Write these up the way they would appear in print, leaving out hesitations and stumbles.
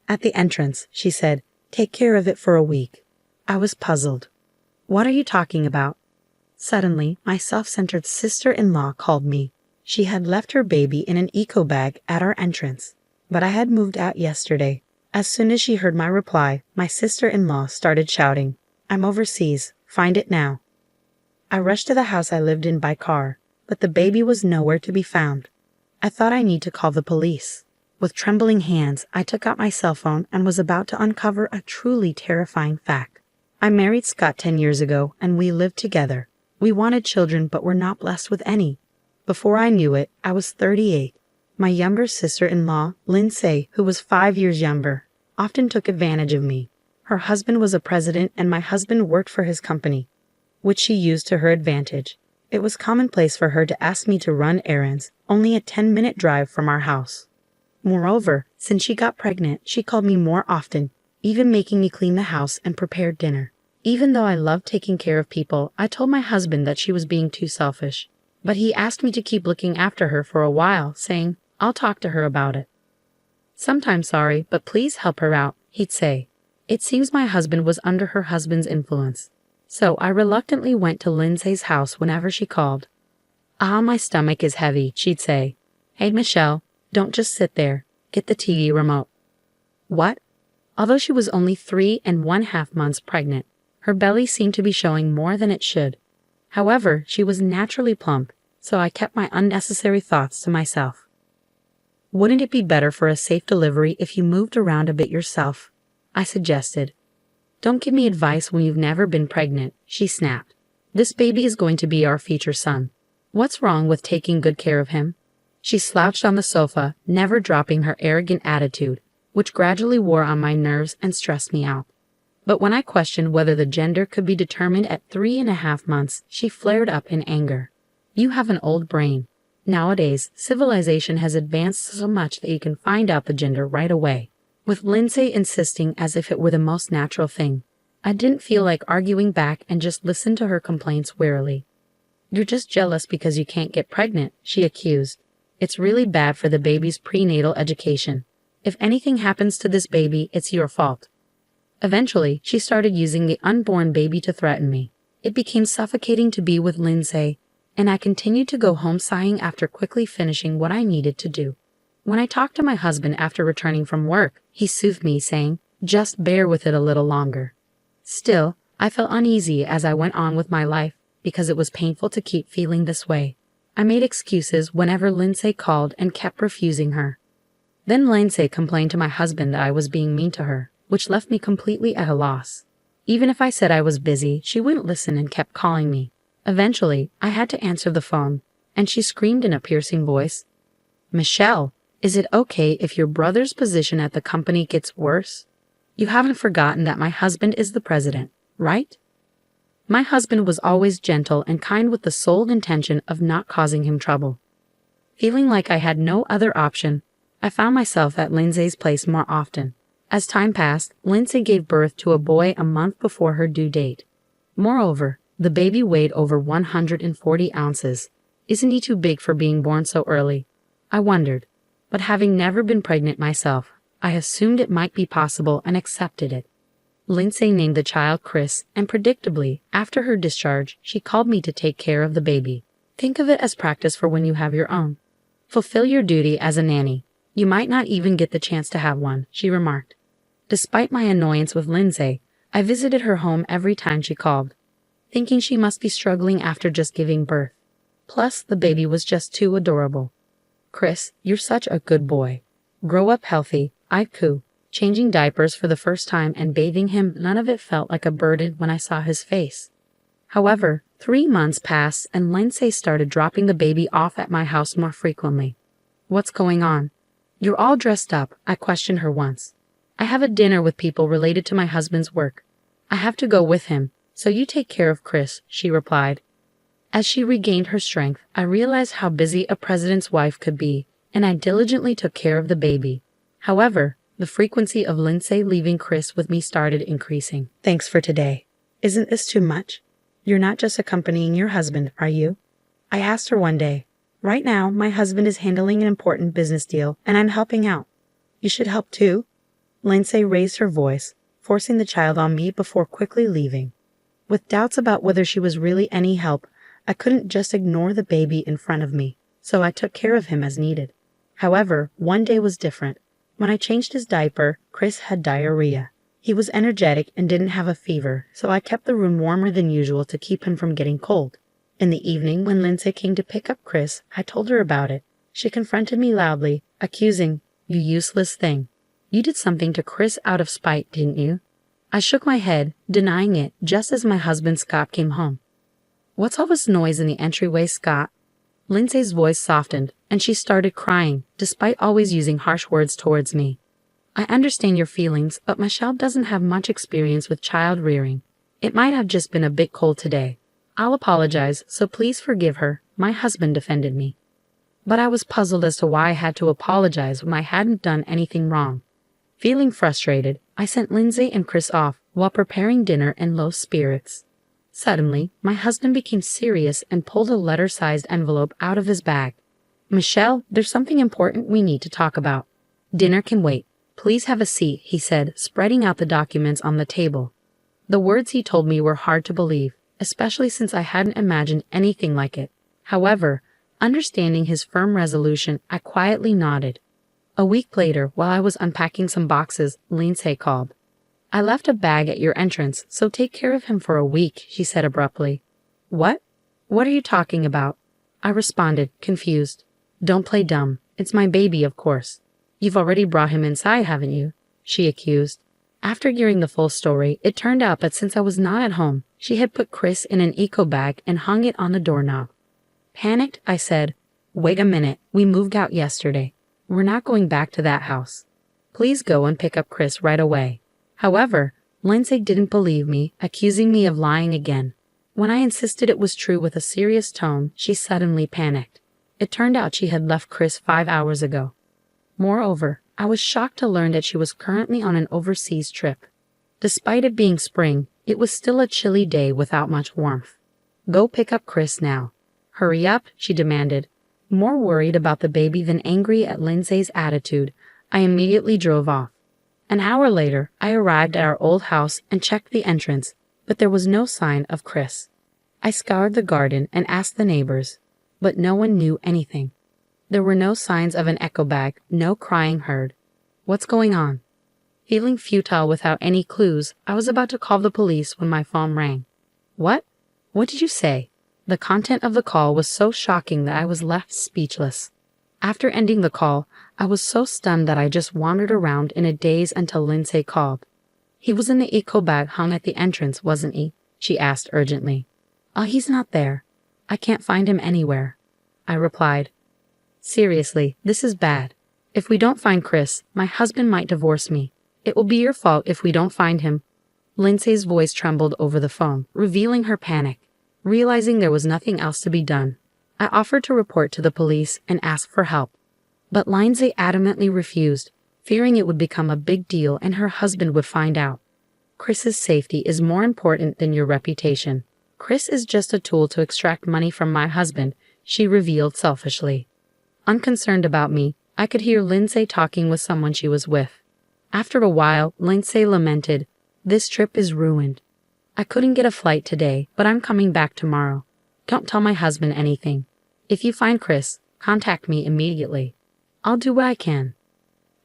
At the entrance, she said, "Take care of it for a week." I was puzzled. "What are you talking about?" Suddenly, my self-centered sister-in-law called me. She had left her baby in an eco bag at our entrance, but I had moved out yesterday. As soon as she heard my reply, my sister-in-law started shouting, "I'm overseas. Find it now." I rushed to the house I lived in by car, but the baby was nowhere to be found. I thought I need to call the police. With trembling hands, I took out my cell phone and was about to uncover a truly terrifying fact. I married Scott 10 years ago, and we lived together. We wanted children, but were not blessed with any. Before I knew it, I was 38. My younger sister-in-law, Lindsay, who was 5 years younger, often took advantage of me. Her husband was a president, and my husband worked for his company, which she used to her advantage. It was commonplace for her to ask me to run errands, only a 10-minute drive from our house. Moreover, since she got pregnant, she called me more often, even making me clean the house and prepare dinner. Even though I loved taking care of people, I told my husband that she was being too selfish. But he asked me to keep looking after her for a while, saying, "I'll talk to her about it." "Sometimes sorry, but please help her out," he'd say. It seems my husband was under her husband's influence. So I reluctantly went to Lindsay's house whenever she called. "Ah, my stomach is heavy," she'd say. "Hey, Michelle, don't just sit there. Get the TV remote." What? Although she was only 3½ months pregnant, her belly seemed to be showing more than it should. However, she was naturally plump, so I kept my unnecessary thoughts to myself. "Wouldn't it be better for a safe delivery if you moved around a bit yourself?" I suggested. "Don't give me advice when you've never been pregnant," she snapped. "This baby is going to be our future son. What's wrong with taking good care of him?" She slouched on the sofa, never dropping her arrogant attitude, which gradually wore on my nerves and stressed me out. But when I questioned whether the gender could be determined at 3½ months, she flared up in anger. "You have an old brain. Nowadays, civilization has advanced so much that you can find out the gender right away," with Lindsay insisting as if it were the most natural thing. I didn't feel like arguing back and just listened to her complaints wearily. "You're just jealous because you can't get pregnant," she accused. "It's really bad for the baby's prenatal education. If anything happens to this baby, it's your fault." Eventually, she started using the unborn baby to threaten me. It became suffocating to be with Lindsay, and I continued to go home sighing after quickly finishing what I needed to do. When I talked to my husband after returning from work, he soothed me, saying, "Just bear with it a little longer." Still, I felt uneasy as I went on with my life, because it was painful to keep feeling this way. I made excuses whenever Lindsay called and kept refusing her. Then Lindsay complained to my husband that I was being mean to her, which left me completely at a loss. Even if I said I was busy, she wouldn't listen and kept calling me. Eventually, I had to answer the phone, and she screamed in a piercing voice, "Michelle, is it okay if your brother's position at the company gets worse? You haven't forgotten that my husband is the president, right?" My husband was always gentle and kind with the sole intention of not causing him trouble. Feeling like I had no other option, I found myself at Lindsay's place more often. As time passed, Lindsay gave birth to a boy a month before her due date. Moreover, the baby weighed over 140 ounces. Isn't he too big for being born so early? I wondered. But having never been pregnant myself, I assumed it might be possible and accepted it. Lindsay named the child Chris, and predictably, after her discharge, she called me to take care of the baby. "Think of it as practice for when you have your own. Fulfill your duty as a nanny. You might not even get the chance to have one," she remarked. Despite my annoyance with Lindsay, I visited her home every time she called, thinking she must be struggling after just giving birth. Plus, the baby was just too adorable. "Chris, you're such a good boy. Grow up healthy," I coo. Changing diapers for the first time and bathing him, none of it felt like a burden when I saw his face. However, 3 months passed and Lindsay started dropping the baby off at my house more frequently. "What's going on? You're all dressed up," I questioned her once. "I have a dinner with people related to my husband's work. I have to go with him, so you take care of Chris," she replied. As she regained her strength, I realized how busy a president's wife could be, and I diligently took care of the baby. However, the frequency of Lindsay leaving Chris with me started increasing. "Thanks for today. Isn't this too much? You're not just accompanying your husband, are you?" I asked her one day. "Right now, my husband is handling an important business deal, and I'm helping out. You should help too." Lindsay raised her voice, forcing the child on me before quickly leaving. With doubts about whether she was really any help, I couldn't just ignore the baby in front of me, so I took care of him as needed. However, one day was different. When I changed his diaper, Chris had diarrhea. He was energetic and didn't have a fever, so I kept the room warmer than usual to keep him from getting cold. In the evening, when Lindsay came to pick up Chris, I told her about it. She confronted me loudly, accusing, "You useless thing. You did something to Chris out of spite, didn't you?" I shook my head, denying it, just as my husband Scott came home. "What's all this noise in the entryway, Scott?" Lindsay's voice softened, and she started crying, despite always using harsh words towards me. "I understand your feelings, but Michelle doesn't have much experience with child rearing. It might have just been a bit cold today. I'll apologize, so please forgive her," my husband defended me. But I was puzzled as to why I had to apologize when I hadn't done anything wrong. Feeling frustrated, I sent Lindsay and Chris off while preparing dinner in low spirits. Suddenly, my husband became serious and pulled a letter-sized envelope out of his bag. "Michelle, there's something important we need to talk about." "Dinner can wait. Please have a seat," he said, spreading out the documents on the table. The words he told me were hard to believe, especially since I hadn't imagined anything like it. However, understanding his firm resolution, I quietly nodded. A week later, while I was unpacking some boxes, Lindsay called. "I left a bag at your entrance, so take care of him for a week," she said abruptly. "What? What are you talking about?" I responded, confused. "Don't play dumb. It's my baby, of course." "You've already brought him inside, haven't you?" she accused. After hearing the full story, it turned out that since I was not at home, she had put Chris in an eco bag and hung it on the doorknob. Panicked, I said, "Wait a minute, we moved out yesterday. We're not going back to that house. Please go and pick up Chris right away." However, Lindsay didn't believe me, accusing me of lying again. When I insisted it was true with a serious tone, she suddenly panicked. It turned out she had left Chris 5 hours ago. Moreover, I was shocked to learn that she was currently on an overseas trip. Despite it being spring, it was still a chilly day without much warmth. "Go pick up Chris now." "Hurry up," she demanded. More worried about the baby than angry at Lindsay's attitude, I immediately drove off. An hour later, I arrived at our old house and checked the entrance, but there was no sign of Chris. I scoured the garden and asked the neighbors, but no one knew anything. There were no signs of an echo bag, no crying heard. What's going on? Feeling futile without any clues, I was about to call the police when my phone rang. "What? What did you say?" The content of the call was so shocking that I was left speechless. After ending the call, I was so stunned that I just wandered around in a daze until Lindsay called. "He was in the eco bag hung at the entrance, wasn't he?" she asked urgently. "Oh, he's not there. I can't find him anywhere," I replied. "Seriously, this is bad. If we don't find Chris, my husband might divorce me. It will be your fault if we don't find him." Lindsay's voice trembled over the phone, revealing her panic. Realizing there was nothing else to be done, I offered to report to the police and ask for help. But Lindsay adamantly refused, fearing it would become a big deal and her husband would find out. "Chris's safety is more important than your reputation. Chris is just a tool to extract money from my husband," she revealed selfishly. Unconcerned about me, I could hear Lindsay talking with someone she was with. After a while, Lindsay lamented, "This trip is ruined. I couldn't get a flight today, but I'm coming back tomorrow. Don't tell my husband anything. If you find Chris, contact me immediately. I'll do what I can."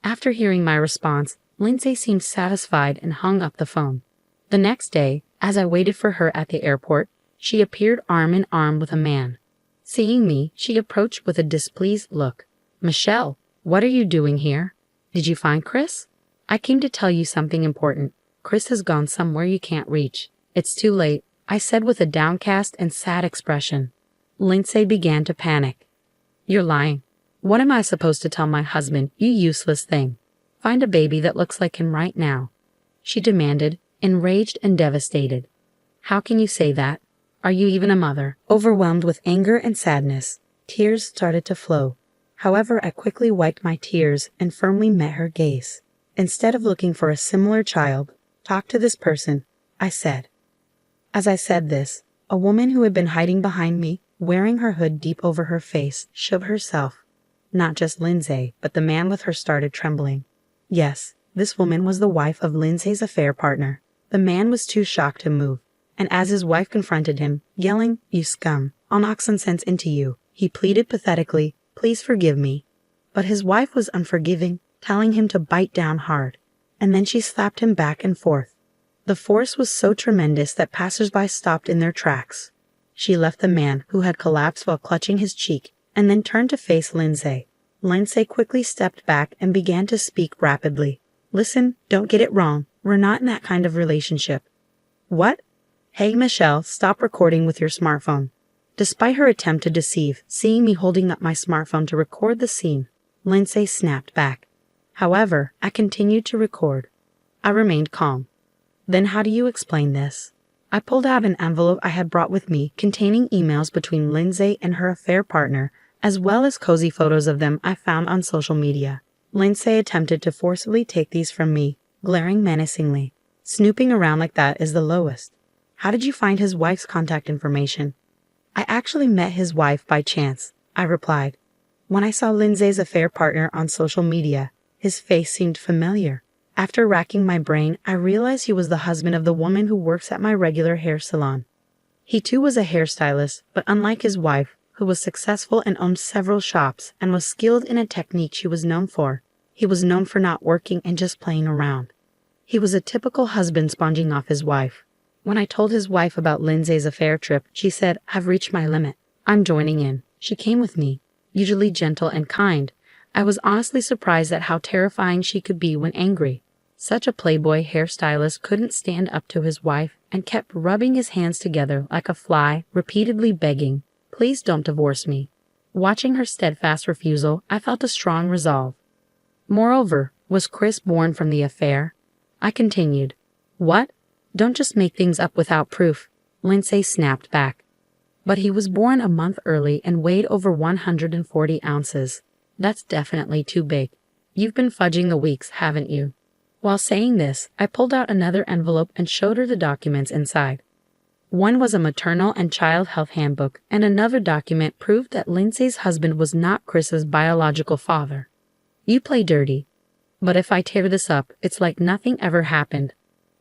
After hearing my response, Lindsay seemed satisfied and hung up the phone. The next day, as I waited for her at the airport, she appeared arm in arm with a man. Seeing me, she approached with a displeased look. "Michelle, what are you doing here? Did you find Chris?" "I came to tell you something important. Chris has gone somewhere you can't reach. It's too late," I said with a downcast and sad expression. Lindsay began to panic. "You're lying. What am I supposed to tell my husband, you useless thing? Find a baby that looks like him right now," she demanded, enraged and devastated. "How can you say that? Are you even a mother?" Overwhelmed with anger and sadness, tears started to flow. However, I quickly wiped my tears and firmly met her gaze. "Instead of looking for a similar child, talk to this person," I said. As I said this, a woman who had been hiding behind me, wearing her hood deep over her face, shook herself. Not just Lindsay, but the man with her started trembling. "Yes, This woman was the wife of Lindsay's affair partner. The man was too shocked to move, and as his wife confronted him, yelling, "You scum, I'll knock some sense into you," he pleaded pathetically, "Please forgive me." But his wife was unforgiving, telling him to bite down hard, and then she slapped him back and forth. The force was so tremendous that passersby stopped in their tracks. She left the man, who had collapsed while clutching his cheek, and then turned to face Lindsay. Lindsay quickly stepped back and began to speak rapidly. "Listen, don't get it wrong. We're not in that kind of relationship." "What?" "Hey, Michelle, stop recording with your smartphone." Despite her attempt to deceive, seeing me holding up my smartphone to record the scene, Lindsay snapped back. However, I continued to record. I remained calm. "Then how do you explain this?" I pulled out an envelope I had brought with me containing emails between Lindsay and her affair partner, as well as cozy photos of them I found on social media. Lindsay attempted to forcibly take these from me, glaring menacingly. "Snooping around like that is the lowest. How did you find his wife's contact information?" "I actually met his wife by chance," I replied. "When I saw Lindsay's affair partner on social media, his face seemed familiar. After racking my brain, I realized he was the husband of the woman who works at my regular hair salon. He too was a hairstylist, but unlike his wife, who was successful and owned several shops and was skilled in a technique she was known for, he was known for not working and just playing around. He was a typical husband sponging off his wife. When I told his wife about Lindsay's affair trip, she said, 'I've reached my limit. I'm joining in.' She came with me, usually gentle and kind. I was honestly surprised at how terrifying she could be when angry. Such a playboy hairstylist couldn't stand up to his wife and kept rubbing his hands together like a fly, repeatedly begging, 'Please don't divorce me.' Watching her steadfast refusal, I felt a strong resolve. Moreover, was Chris born from the affair? I continued. "What? Don't just make things up without proof," Lindsay snapped back. "But he was born a month early and weighed over 140 ounces. That's definitely too big. You've been fudging the weeks, haven't you?" While saying this, I pulled out another envelope and showed her the documents inside. One was a maternal and child health handbook, and another document proved that Lindsay's husband was not Chris's biological father. "You play dirty. But if I tear this up, it's like nothing ever happened,"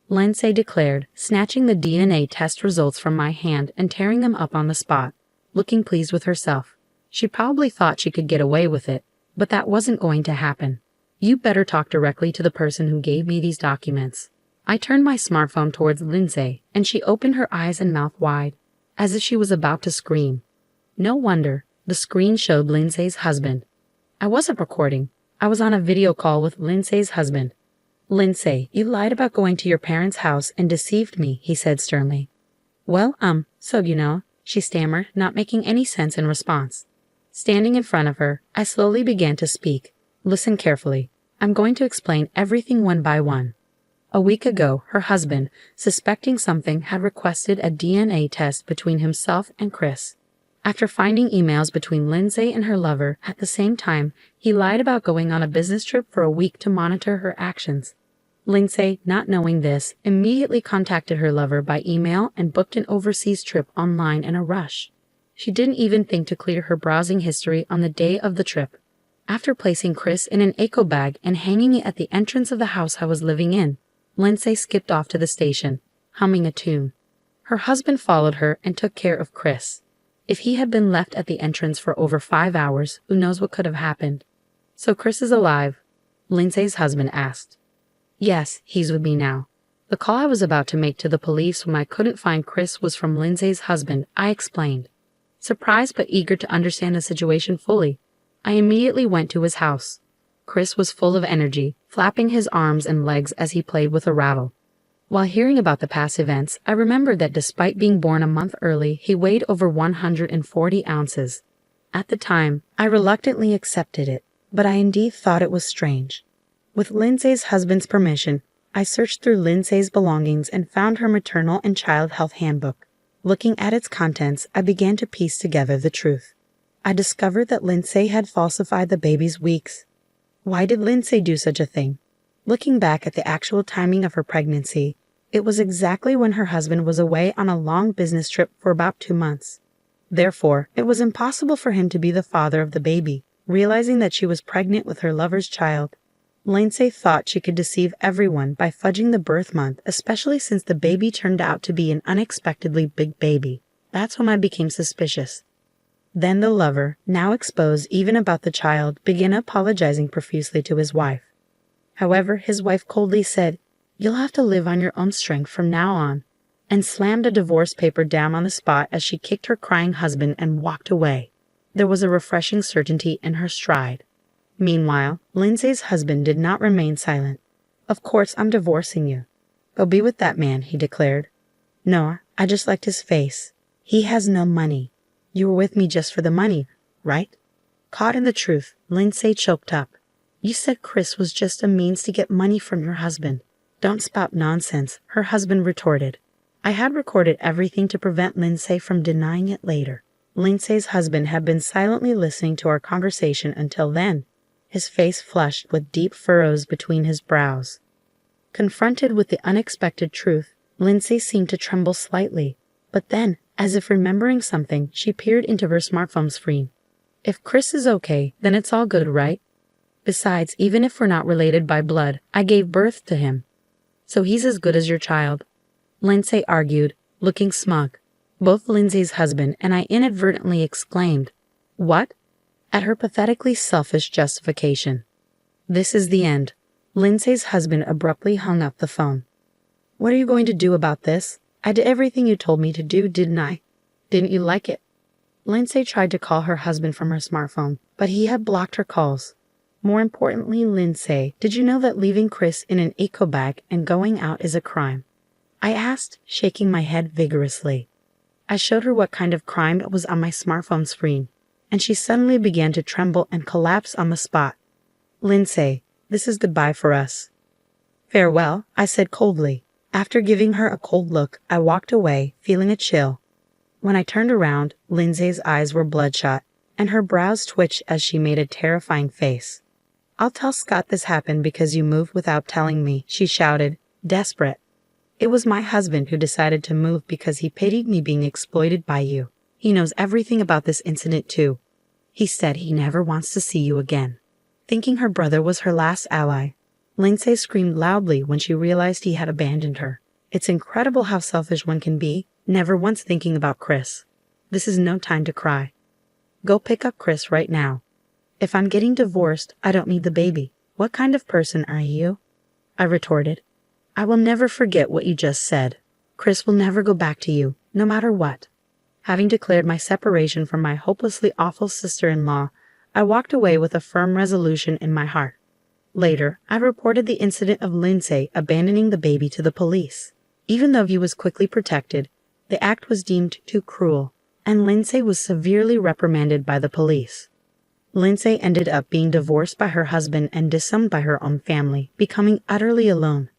Lindsay declared, snatching the DNA test results from my hand and tearing them up on the spot, looking pleased with herself. She probably thought she could get away with it, but that wasn't going to happen. "You better talk directly to the person who gave me these documents." I turned my smartphone towards Lindsay, and she opened her eyes and mouth wide, as if she was about to scream. No wonder, the screen showed Lindsay's husband. I wasn't recording. I was on a video call with Lindsay's husband. "Lindsay, you lied about going to your parents' house and deceived me," he said sternly. "Well, so you know," she stammered, not making any sense in response. Standing in front of her, I slowly began to speak. "Listen carefully. I'm going to explain everything one by one." A week ago, her husband, suspecting something, had requested a DNA test between himself and Chris. After finding emails between Lindsay and her lover at the same time, he lied about going on a business trip for a week to monitor her actions. Lindsay, not knowing this, immediately contacted her lover by email and booked an overseas trip online in a rush. She didn't even think to clear her browsing history on the day of the trip. After placing Chris in an eco bag and hanging it at the entrance of the house I was living in, Lindsay skipped off to the station, humming a tune. Her husband followed her and took care of Chris. If he had been left at the entrance for over 5 hours, who knows what could have happened. "So Chris is alive?" Lindsay's husband asked. "Yes, he's with me now." The call I was about to make to the police when I couldn't find Chris was from Lindsay's husband, I explained. Surprised but eager to understand the situation fully, I immediately went to his house. Chris was full of energy, flapping his arms and legs as he played with a rattle. While hearing about the past events, I remembered that despite being born a month early, he weighed over 140 ounces. At the time, I reluctantly accepted it, but I indeed thought it was strange. With Lindsay's husband's permission, I searched through Lindsay's belongings and found her maternal and child health handbook. Looking at its contents, I began to piece together the truth. I discovered that Lindsay had falsified the baby's weeks. Why did Lindsay do such a thing? Looking back at the actual timing of her pregnancy, it was exactly when her husband was away on a long business trip for about 2 months. Therefore, it was impossible for him to be the father of the baby, realizing that she was pregnant with her lover's child. Lindsay thought she could deceive everyone by fudging the birth month, especially since the baby turned out to be an unexpectedly big baby. That's when I became suspicious. Then the lover, now exposed even about the child, began apologizing profusely to his wife. However, his wife coldly said, "You'll have to live on your own strength from now on," and slammed a divorce paper down on the spot as she kicked her crying husband and walked away. There was a refreshing certainty in her stride. Meanwhile, Lindsay's husband did not remain silent. "Of course I'm divorcing you. Go be with that man," he declared. "No, I just liked his face. He has no money. You were with me just for the money, right?" Caught in the truth, Lindsay choked up. "You said Chris was just a means to get money from your husband." "Don't spout nonsense," her husband retorted. I had recorded everything to prevent Lindsay from denying it later. Lindsay's husband had been silently listening to our conversation until then, his face flushed with deep furrows between his brows. Confronted with the unexpected truth, Lindsay seemed to tremble slightly, but then, as if remembering something, she peered into her smartphone screen. "If Chris is okay, then it's all good, right? Besides, even if we're not related by blood, I gave birth to him. So he's as good as your child," Lindsay argued, looking smug. Both Lindsay's husband and I inadvertently exclaimed, "What?" at her pathetically selfish justification. "This is the end." Lindsay's husband abruptly hung up the phone. "What are you going to do about this? I did everything you told me to do, didn't I? Didn't you like it?" Lindsay tried to call her husband from her smartphone, but he had blocked her calls. "More importantly, Lindsay, did you know that leaving Chris in an eco bag and going out is a crime?" I asked, shaking my head vigorously. I showed her what kind of crime it was on my smartphone screen, and she suddenly began to tremble and collapse on the spot. "Lindsay, this is goodbye for us." "Farewell," I said coldly. After giving her a cold look, I walked away, feeling a chill. When I turned around, Lindsay's eyes were bloodshot, and her brows twitched as she made a terrifying face. "I'll tell Scott this happened because you moved without telling me," she shouted, desperate. "It was my husband who decided to move because he pitied me being exploited by you. He knows everything about this incident too. He said he never wants to see you again." Thinking her brother was her last ally, Lindsay screamed loudly when she realized he had abandoned her. It's incredible how selfish one can be, never once thinking about Chris. This is no time to cry. Go pick up Chris right now. If I'm getting divorced, I don't need the baby. What kind of person are you? I retorted. I will never forget what you just said. Chris will never go back to you, no matter what. Having declared my separation from my hopelessly awful sister-in-law, I walked away with a firm resolution in my heart. Later, I reported the incident of Lindsay abandoning the baby to the police. Even though he was quickly protected, the act was deemed too cruel, and Lindsay was severely reprimanded by the police. Lindsay ended up being divorced by her husband and disowned by her own family, becoming utterly alone.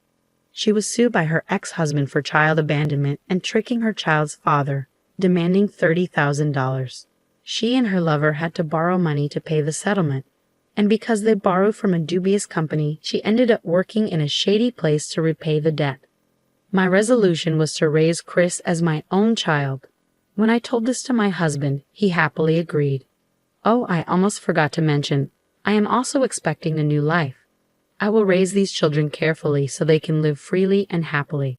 She was sued by her ex-husband for child abandonment and tricking her child's father, demanding $30,000. She and her lover had to borrow money to pay the settlement, and because they borrowed from a dubious company, she ended up working in a shady place to repay the debt. My resolution was to raise Chris as my own child. When I told this to my husband, he happily agreed. Oh, I almost forgot to mention, I am also expecting a new life. I will raise these children carefully so they can live freely and happily.